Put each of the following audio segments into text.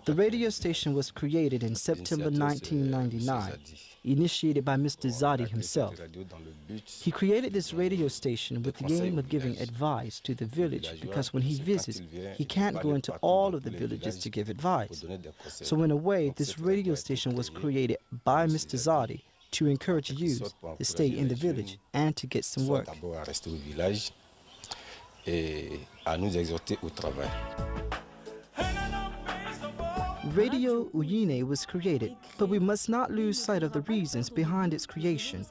The radio station was created in September 1999, initiated by Mr. Zadi himself. He created this radio station with the aim of giving advice to the village, because when he visits, he can't go into all of the villages to give advice. So in a way, this radio station was created by Mr. Zadi to encourage youth to stay in the village and to get some work. Radio Uyine was created, but we must not lose sight of the reasons behind its creation.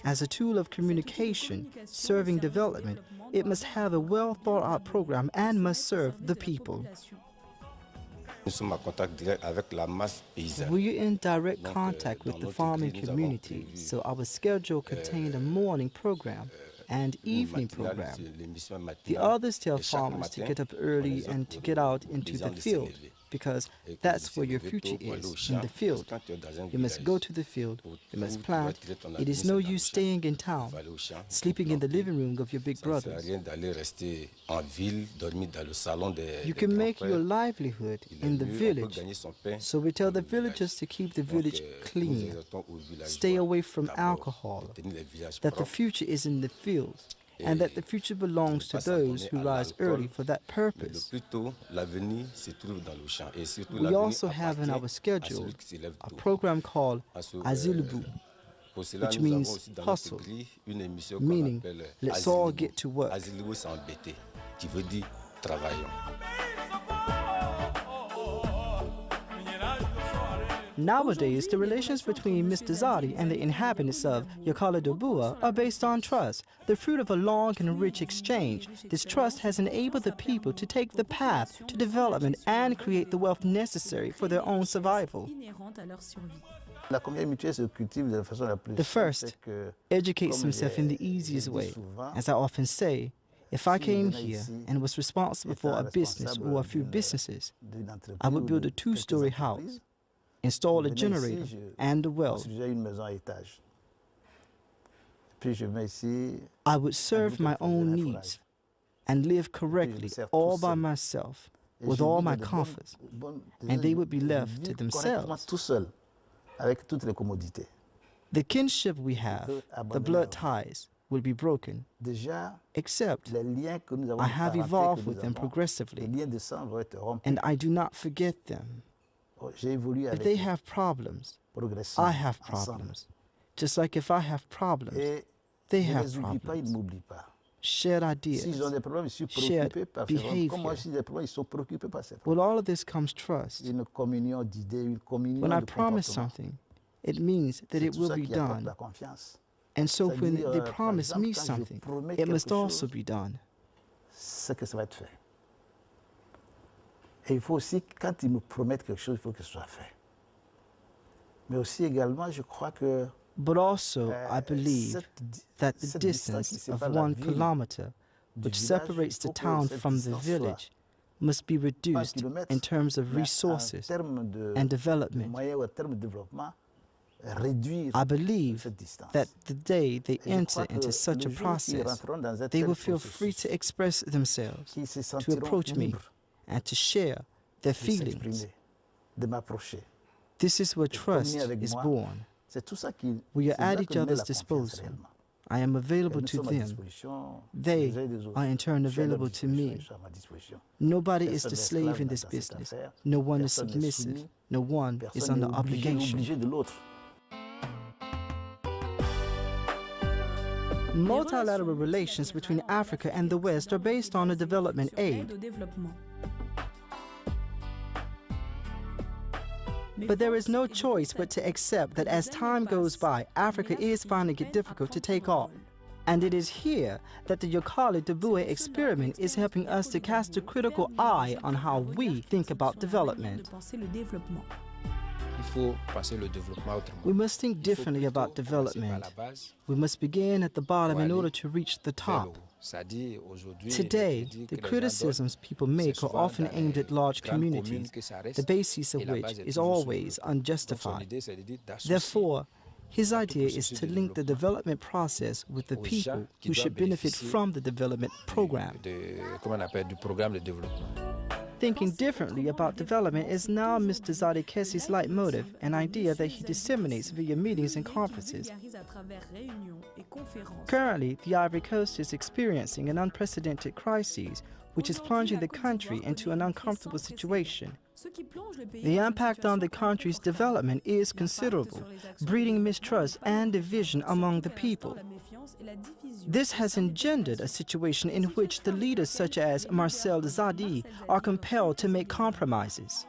As a tool of communication, serving development, it must have a well-thought-out program and must serve the people. We are in direct contact with the farming community, so our schedule contained a morning program and evening program. The others tell farmers to get up early and to get out into the field, because that's where your future is, in the field. You must go to the field, you must plant. It is no use staying in town, sleeping in the living room of your big brothers. You can make your livelihood in the village, so we tell the villagers to keep the village clean, stay away from alcohol, that the future is in the fields, and that the future belongs to those who rise early for that purpose. We also have in our schedule a program called Azilbu, which means hustle, meaning let's all get to work. Nowadays, the relations between Mr. Zadi and the inhabitants of Yacoli are based on trust, the fruit of a long and rich exchange. This trust has enabled the people to take the path to development and create the wealth necessary for their own survival. The first educates himself in the easiest way. As I often say, if I came here and was responsible for a business or a few businesses, I would build a two-story house, install a generator and a well. I would serve my own needs and live correctly all by myself with all my comforts, and they would be left to themselves. The kinship we have, the blood ties, will be broken, except I have evolved with them progressively, and I do not forget them. If they have problems, I have problems. Just like if I have problems, they have problems. Shared ideas, shared behavior. With all of this comes trust. When I promise something, it means that it will be done. And so when they promise me something, it must also be done. Et il faut aussi, quand ils me promettent quelque chose, il faut que ce soit fait. Mais aussi également, je crois que But also, I believe that the distance of 1 kilometer, which separates the town from the village, must be reduced in terms of resources and development. I believe that the day they enter into such a process, they will feel free to express themselves, to approach me, and to share their feelings. This is where trust is born. We are at each other's disposal. I am available to them. They are in turn available to me. Nobody is the slave in this business. No one is submissive. No one is under obligation. Multilateral relations between Africa and the West are based on a development aid. But there is no choice but to accept that as time goes by, Africa is finding it difficult to take off. And it is here that the Yacoli experiment is helping us to cast a critical eye on how we think about development. We must think differently about development. We must begin at the bottom in order to reach the top. Today, the criticisms people make are often aimed at large communities, the basis of which is always unjustified. Therefore, his idea is to link the development process with the people who should benefit from the development program. Thinking differently about development is now Mr. Zadi Kessi's leitmotif, an idea that he disseminates via meetings and conferences. Currently, the Ivory Coast is experiencing an unprecedented crisis, which is plunging the country into an uncomfortable situation. The impact on the country's development is considerable, breeding mistrust and division among the people. This has engendered a situation in which the leaders such as Marcel Zadi are compelled to make compromises.